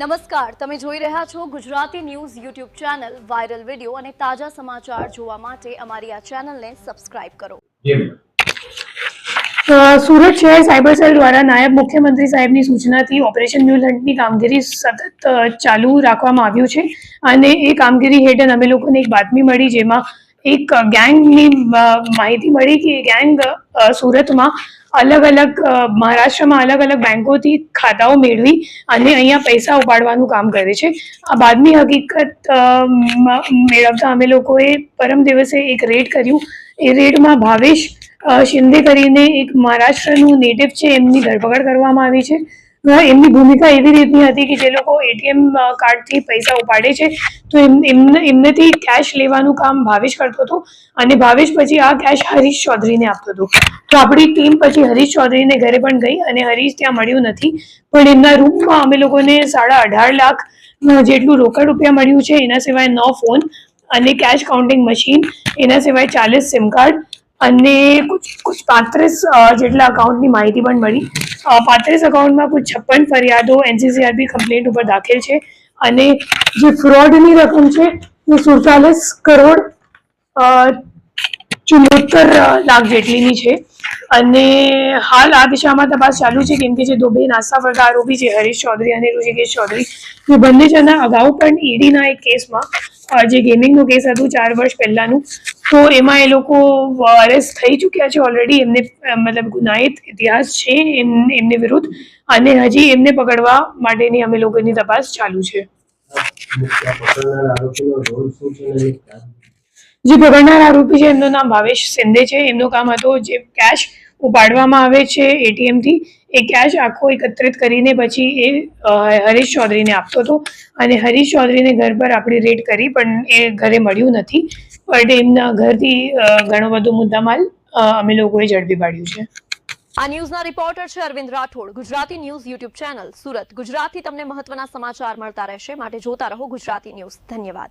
નમસ્કાર, તમે જોઈ રહ્યા છો Gujarati news YouTube channel. Viral video અને તાજા સમાચાર જોવા માટે અમારી આ ચેનલને સબસ્ક્રાઇબ કરો. સુરત શહેર સાયબર સેલ દ્વારા નાયબ મુખ્યમંત્રી સાહેબની સૂચનાથી ઓપરેશન ન્યૂ લંડની કામગીરી સતત ચાલુ રાખવામાં આવ્યું છે અને એ કામગીરી હેઠળ અમે લોકોને એક બાતમી મળી, જેમાં એક ગેંગની માહિતી મળી કે ગેંગ સુરતમાં અલગ અલગ મહારાષ્ટ્રમાં અલગ અલગ બેંકોથી ખાતાઓ મેળવી અને અહીંયા પૈસા ઉપાડવાનું કામ કરે છે. આ બાદની હકીકત મેળવતા અમે લોકોએ પરમ દિવસે એક રેડ કર્યું. એ રેડમાં ભાવેશ શિંદે કરીને એક મહારાષ્ટ્રનું નેટિવ છે, એમની ધરપકડ કરવામાં આવી છે. એમની ભૂમિકા એવી રીતની હતી કે જે લોકો એટીએમ કાર્ડથી પૈસા ઉપાડે છે તો એમનેથી કેશ લેવાનું કામ ભાવેશ કરતો હતો અને ભાવેશ પછી આ કેશ હરીશ ચૌધરીને આપતો હતો. તો આપણી ટીમ પછી હરીશ ચૌધરીને ઘરે પણ ગઈ અને હરીશ ત્યાં મળ્યું નથી, પણ એમના રૂમમાં અમે લોકોને 18.5 લાખ જેટલું રોકડ રૂપિયા મળ્યું છે. એના સિવાય 9 ફોન અને કેશ કાઉન્ટિંગ મશીન, એના સિવાય 40 સિમ કાર્ડ અને કુછ 35 જેટલા અકાઉન્ટની માહિતી પણ મળી. 35 અકાઉન્ટમાં કુછ 56 ફરિયાદો એનસીસીઆરબી કમ્પ્લેન્ટ ઉપર દાખલ છે અને જે ફ્રોડની રકમ છે એ 47 કરોડ 74 લાખ જેટલીની છે. અને હાલ આ દિશામાં તપાસ ચાલુ છે, કેમ કે જે બે નાસ્તા ફરતા આરોપી છે હરીશ ચૌધરી અને ઋષિકેશ ચૌધરી, એ બંને જણા અગાઉ પણ ઈડીના એક કેસમાં જે ગેમિંગનું કેસ હતું 4 વર્ષ પહેલાનું, તો એમાં એ લોકો અરેસ્ટ થઈ ચૂક્યા છે ઓલરેડી. એમને મતલબ ગુનાહિત ઇતિહાસ છે એમની વિરુદ્ધ અને હજી એમને પકડવા માટેની અમે લોકોની તપાસ ચાલુ છે. જે પકડનાર આરોપી છે એમનું નામ ભાવેશ શિંદે છે. એમનું કામ હતું જે કેશ ઉપાડવામાં આવે છે એટીએમથી, એ કેશ આખો એકત્રિત કરીને પછી એ હરીશ ચૌધરીને આપતો હતો અને હરીશ ચૌધરીને ઘર પર આપણી રેડ કરી પણ એ ઘરે મળ્યું નથી, બટ એમના ઘરથી ઘણો બધો મુદ્દામાલ અમે લોકોએ ઝડપી પાડ્યું છે. આ ન્યૂઝના રિપોર્ટર છે Arvind Rathod. Gujarati news YouTube channel Surat. ગુજરાતથી તમને મહત્વના સમાચાર મળતા રહેશે, માટે જોતા રહો ગુજરાતી ન્યૂઝ. ધન્યવાદ.